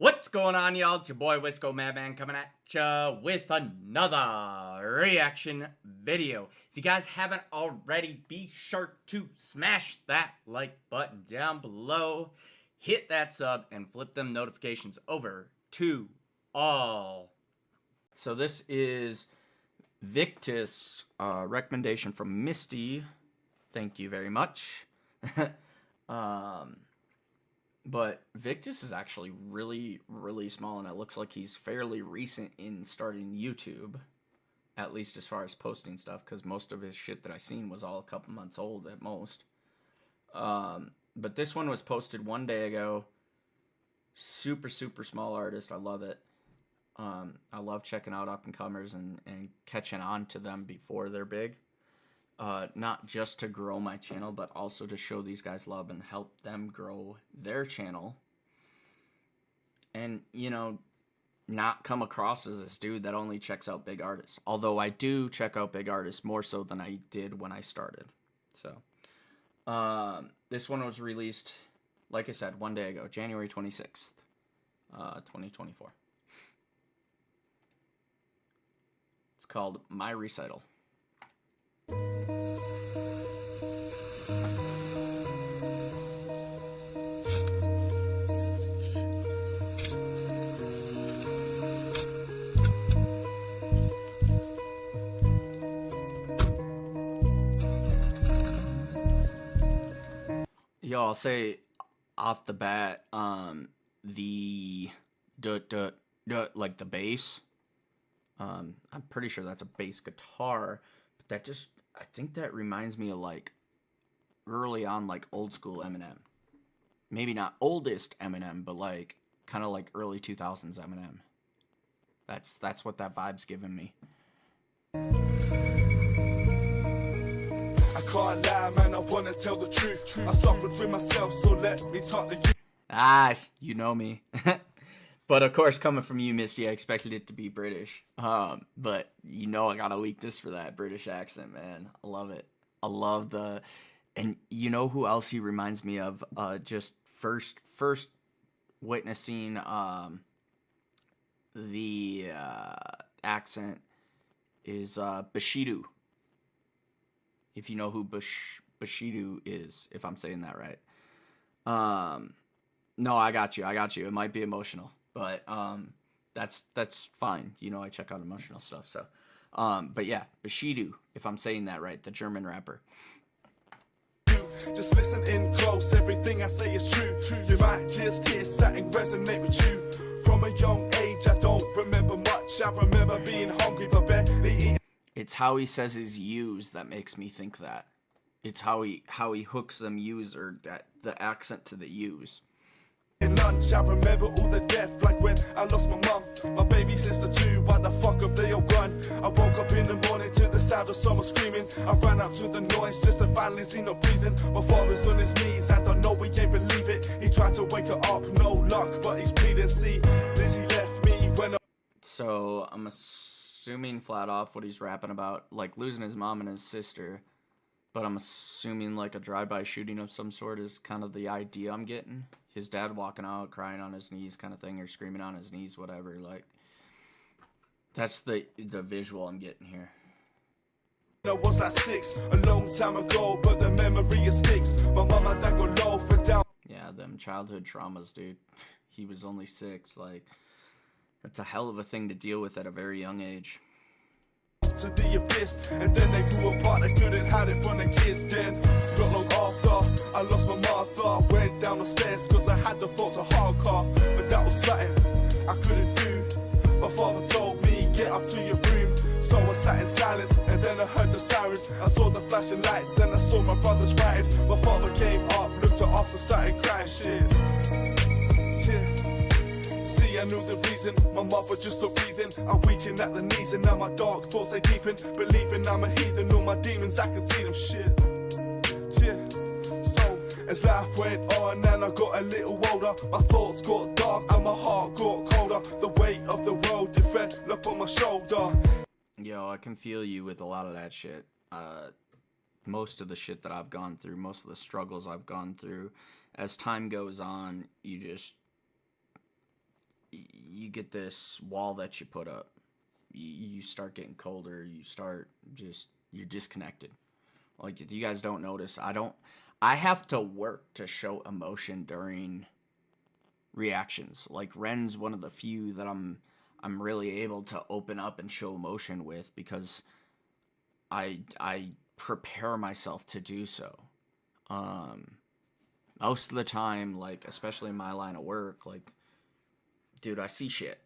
What's going on, y'all? It's your boy Wisco Madman coming at ya with another reaction video. If you guys haven't already, be sure to smash that like button down below, hit that sub, and flip them notifications over to all. So this is Viktus, recommendation from Misty. Thank you very much. But Viktus is actually really small, and it looks like he's fairly recent in starting YouTube, at least as far as posting stuff, because most of his shit that I seen was all a couple months old at most. But this one was posted 1 day ago. Super small artist. I love it. I love checking out up-and-comers and catching on to them before they're big. Not just to grow my channel, but also to show these guys love and help them grow their channel. And, you know, not come across as this dude that only checks out big artists. Although I do check out big artists more so than I did when I started. So, this one was released, like I said, 1 day ago, January 26th, 2024. It's called My Recital. Yo, I'll say off the bat, the like the bass, I'm pretty sure that's a bass guitar, but that just, I think that reminds me of like early on, like old school Eminem. Maybe not oldest Eminem, but like kind of like early 2000s Eminem. That's what that vibe's giving me. I can't lie, man, I wanna tell the truth. I suffered with myself, so let me talk to you. Ah, you know me. But of course, coming from you, Misty, I expected it to be British. But you know I got a weakness for that British accent, man. I love it. I love the... And you know who else he reminds me of? Just first witnessing the accent is Bushido. If you know who Bushido is, if I'm saying that right. No, I got you. It might be emotional, but that's fine. You know, I check out emotional stuff. So, but yeah, Bushido, if I'm saying that right, the German rapper. Just listen in close, everything I say is true. You might just hear something resonate with you. From a young age, I don't remember much. I remember being hungry but barely eating. It's how he says his U's that makes me think that. It's how he hooks them U's, or that the accent to the U's. In lunch, I remember all the death, like when I lost my mum, my baby sister too. Why the fuck have they all gone? I woke up in the morning to the sound of someone screaming. I ran out to the noise just to finally see no breathing. My father's on his knees, I don't know, he ain't believe it. He tried to wake her up, no luck, but he's bleeding. See, Lizzie left me when I... So I'm assuming flat off what he's rapping about, like losing his mom and his sister. But I'm assuming like a drive-by shooting of some sort is kind of the idea I'm getting. His dad walking out, crying on his knees kind of thing, or screaming on his knees, whatever. Like, that's the visual I'm getting here. I was like 6, a long time ago, but the memory is sticks. My mom and dad got low for down. Yeah, them childhood traumas, dude. He was only 6. Like, that's a hell of a thing to deal with at a very young age. To the abyss, and then they grew apart. They couldn't hide it from the kids. Then, not long after, I lost my mother. Went down the stairs cause I had the thoughts of hardcore, but that was something I couldn't do. My father told me, get up to your room. So I sat in silence, and then I heard the sirens. I saw the flashing lights, and I saw my brothers fighting. My father came up, looked at us and started crying. Shit. I knew the reason, my mother just stopped breathing. I weakened at the knees, and now my dark thoughts they deepen. Believing I'm a heathen, all my demons, I can see them. Shit. Yeah. So, as life went on and I got a little older, my thoughts got dark and my heart got colder. The weight of the world fell up on my shoulder. Yo, I can feel you with a lot of that shit. Most of the shit that I've gone through, most of the struggles I've gone through, as time goes on, you just... you get this wall that you put up. You start getting colder. You're disconnected. Like, if you guys don't notice, I have to work to show emotion during reactions. Like, Ren's one of the few that I'm really able to open up and show emotion with, because I prepare myself to do so. Most of the time, like, especially in my line of work, like, dude, I see shit.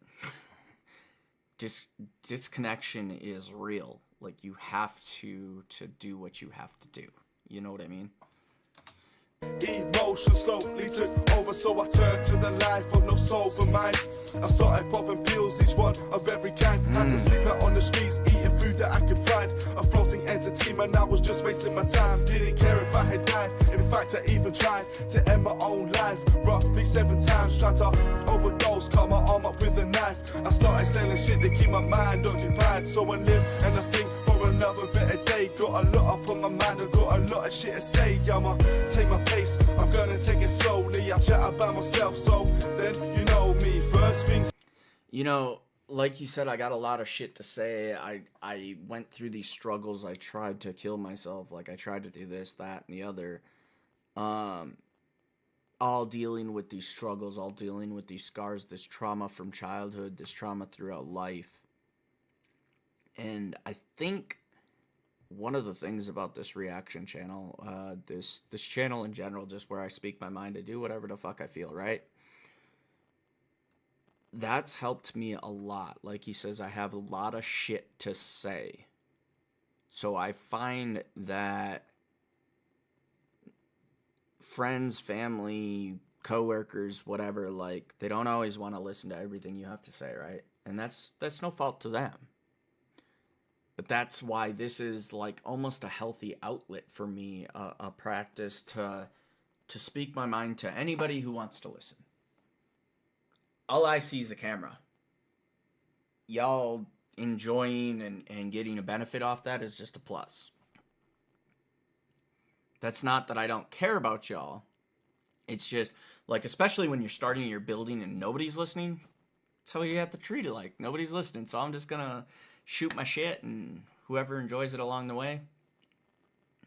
Disconnection is real. Like, you have to do what you have to do. You know what I mean? Emotion slowly took over, so I turned to the life of no sober mind. I started popping pills, each one of every kind. I could sleep out on the streets, eating food that I could find. A floating entity, man, I was just wasting my time. Didn't care if I had died. In fact, I even tried to end my own life. Roughly 7 times, tried to overdose, cut my arm up with a knife. I started selling shit to keep my mind occupied. So I live and I think for another better day. Got a lot up on my mind, I got a lot of shit to say. I'ma take my pace, I'm gonna take it slowly. I chat about myself, so then you know me. First things, You know, like you said, I got a lot of shit to say. I went through these struggles. I tried to kill myself. Like, I tried to do this, that, and the other. All dealing with these struggles, all dealing with these scars, this trauma from childhood, this trauma throughout life. And I think one of the things about this reaction channel, this channel in general, just where I speak my mind, I do whatever the fuck I feel, right? That's helped me a lot. Like he says, I have a lot of shit to say. So I find that friends, family, coworkers, whatever, like, they don't always want to listen to everything you have to say, right? And that's no fault to them. But that's why this is like almost a healthy outlet for me, a practice to speak my mind to anybody who wants to listen. All I see is a camera. Y'all enjoying and getting a benefit off that is just a plus. That's not that I don't care about y'all. It's just, like, especially when you're starting your building and nobody's listening, that's how you have to treat it. Like, nobody's listening, so I'm just gonna shoot my shit, and whoever enjoys it along the way,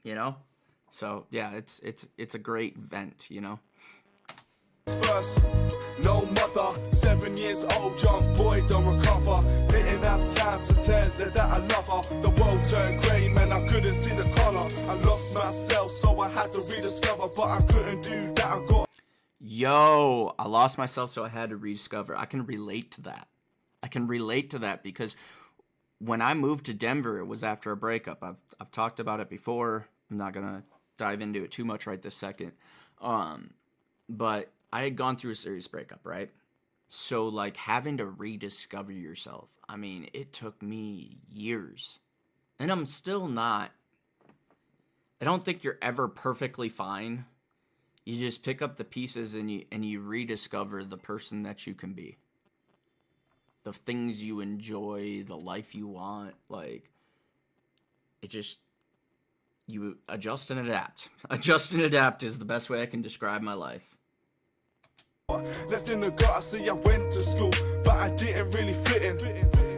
you know? So, yeah, it's a great vent, you know? first, no mother, 7 years old, young boy, don't recover. Didn't have time to tell her that I love her. The world turned grey, man, I couldn't see the colour. I lost myself, so I had to rediscover, but I couldn't do that, I got... Yo, I lost myself, so I had to rediscover. I can relate to that. I can relate to that because when I moved to Denver, it was after a breakup. I've talked about it before. I'm not gonna dive into it too much right this second. But I had gone through a serious breakup, right? So, like, having to rediscover yourself, I mean, it took me years. And I'm still not. I don't think you're ever perfectly fine. You just pick up the pieces and you rediscover the person that you can be. The things you enjoy, the life you want, like, it just, you adjust and adapt. Adjust and adapt is the best way I can describe my life. Left in the gutter, see I went to school, but I didn't really fit in.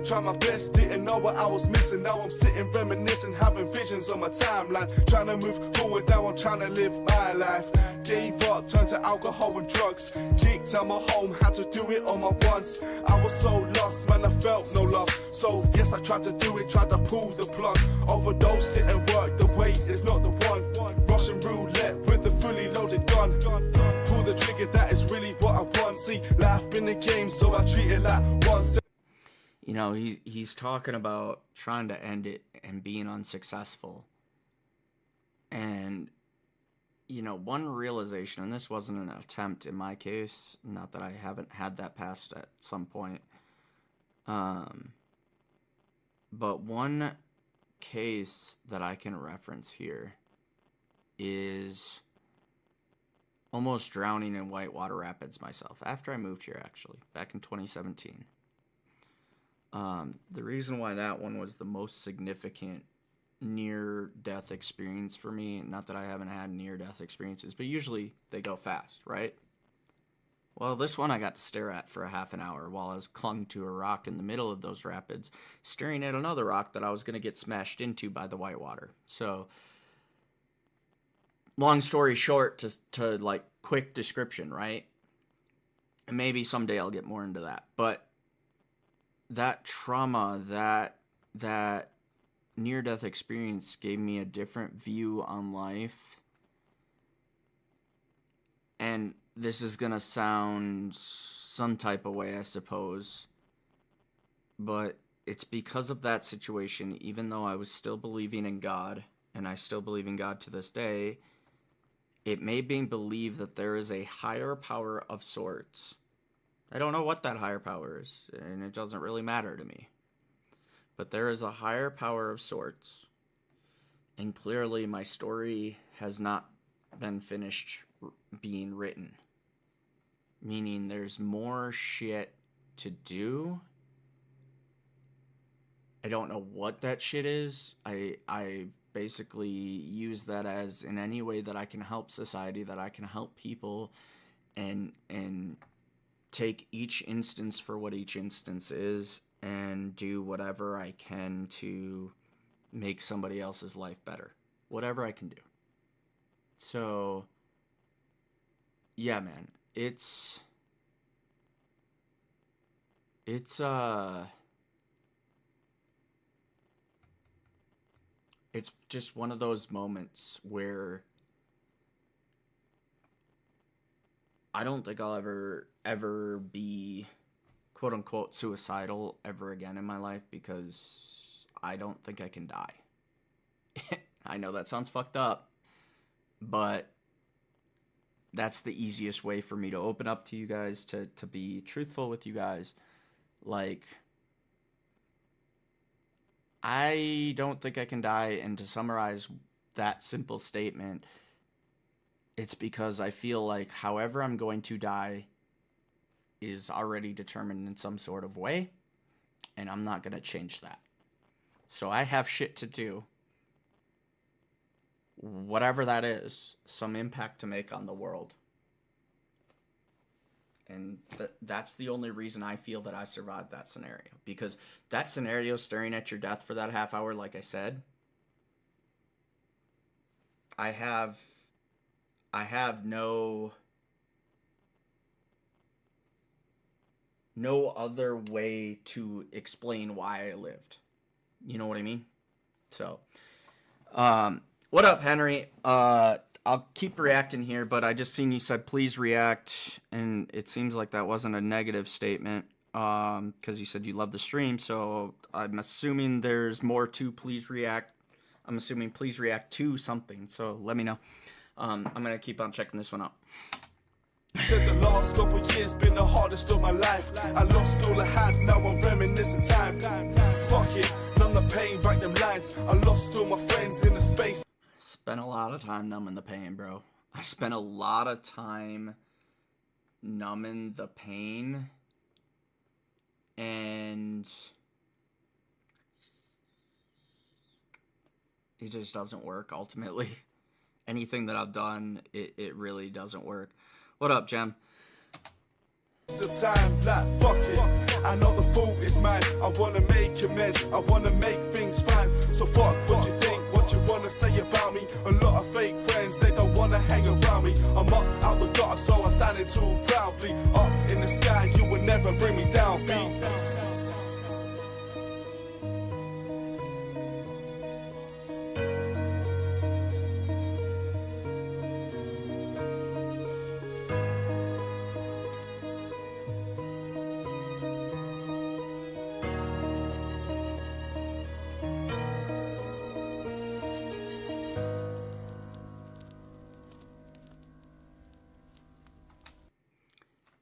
Tried my best, didn't know what I was missing. Now I'm sitting reminiscing, having visions on my timeline. Trying to move forward, now I'm trying to live my life. Gave up, turned to alcohol and drugs. Kicked out my home, had to do it on my once. I was so lost, man, I felt no love. So yes, I tried to do it, tried to pull the plug. Overdosed, didn't work, the way is not the one. Russian roulette with a fully loaded gun. Pull the trigger, that is really what I want. See, life been a game, so I treat it like once. You know, he's talking about trying to end it and being unsuccessful. And, you know, one realization, and this wasn't an attempt in my case, not that I haven't had that past at some point, but one case that I can reference here is almost drowning in Whitewater Rapids myself, after I moved here, actually, back in 2017. The reason why that one was the most significant near-death experience for me, not that I haven't had near-death experiences, but usually they go fast, right? Well, this one I got to stare at for a half an hour while I was clung to a rock in the middle of those rapids, staring at another rock that I was going to get smashed into by the whitewater. So, long story short, to like quick description, right? And maybe someday I'll get more into that. But that trauma, that near death experience gave me a different view on life. And this is going to sound some type of way, I suppose. But it's because of that situation, even though I was still believing in God, and I still believe in God to this day, it made me believe that there is a higher power of sorts. I don't know what that higher power is, and it doesn't really matter to me. But there is a higher power of sorts. And clearly my story has not been finished being written. Meaning there's more shit to do. I don't know what that shit is. I basically use that as in any way that I can help society, that I can help people, and take each instance for what each instance is and do whatever I can to make somebody else's life better. Whatever I can do. So, yeah, man. It's just one of those moments where I don't think I'll ever be quote unquote suicidal ever again in my life, because I don't think I can die. I know that sounds fucked up, but that's the easiest way for me to open up to you guys, to be truthful with you guys. Like, I don't think I can die, and to summarize that simple statement, it's because I feel like however I'm going to die is already determined in some sort of way, and I'm not going to change that. So I have shit to do, whatever that is, some impact to make on the world. And that's the only reason I feel that I survived that scenario. Because that scenario, staring at your death for that half hour, like I said, I have no other way to explain why I lived. You know what I mean? So, what up, Henry? I'll keep reacting here, but I just seen you said please react, and it seems like that wasn't a negative statement, because you said you love the stream, so I'm assuming there's more to please react. I'm assuming please react to something, so let me know. I'm going to keep on checking this one out. Said the last couple years been the hardest of my life. I lost all I had, now I'm reminiscing time. Fuck it, none the pain, write them lines. I lost all my friends in the space. Spent a lot of time numbing the pain, bro. I spent a lot of time numbing the pain, and it just doesn't work ultimately. Anything that I've done, it really doesn't work. What up, Jem? Of time, like fuck it. I know the fault is mine. I wanna make amends. I wanna make things fine. So fuck what you think, what you wanna say about me. A lot of fake friends, they don't wanna hang around me. I'm up out the gutter, so I'm standing tall proudly. Up in the sky, you will never bring me down, B.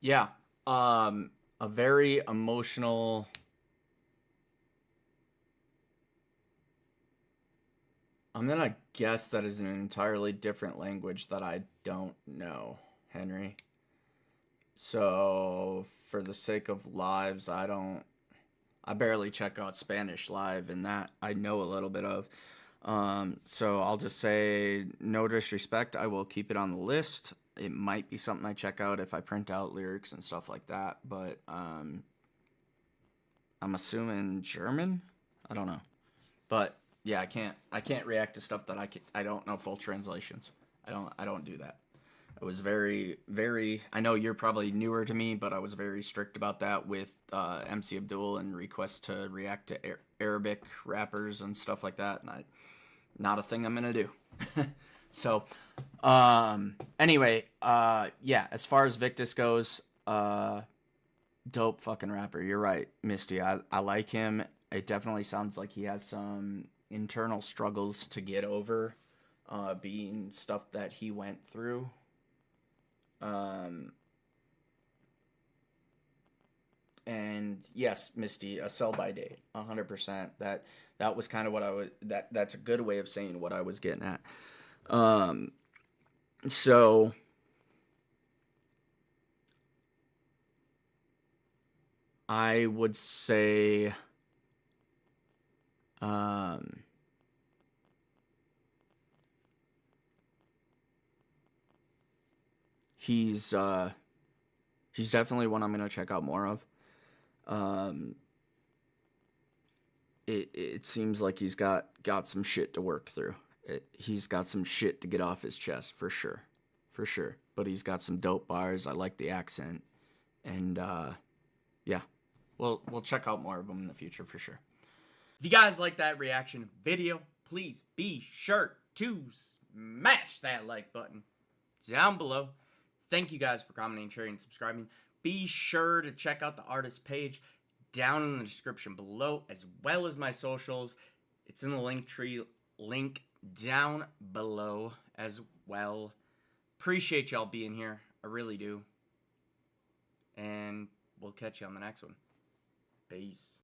Yeah, a very emotional. I'm gonna guess that is an entirely different language that I don't know, Henry. So, for the sake of lives, I barely check out Spanish live, and that I know a little bit of. So I'll just say, no disrespect, I will keep it on the list, it might be something I check out if I print out lyrics and stuff like that. But I'm assuming German. I don't know. But yeah, I can't react to stuff that I don't know full translations. I don't do that. I was very. I know you're probably newer to me, but I was very strict about that with MC Abdul and requests to react to Arabic rappers and stuff like that. And not a thing I'm gonna do. So, anyway, yeah. As far as Victus goes, dope fucking rapper. You're right, Misty. I like him. It definitely sounds like he has some internal struggles to get over, being stuff that he went through. And yes, Misty, a sell by date, 100%. That was kind of what I was. That's a good way of saying what I was getting at. So I would say, he's definitely one I'm gonna check out more of. It seems like he's got some shit to work through. He's got some shit to get off his chest for sure, for sure. But he's got some dope bars. I like the accent, and yeah, we'll check out more of them in the future for sure. If you guys like that reaction video, please be sure to smash that like button down below. Thank you guys for commenting, sharing, and subscribing. Be sure to check out the artist page down in the description below, as well as my socials. It's in the link down below as well. Appreciate y'all being here. I really do. And we'll catch you on the next one. Peace.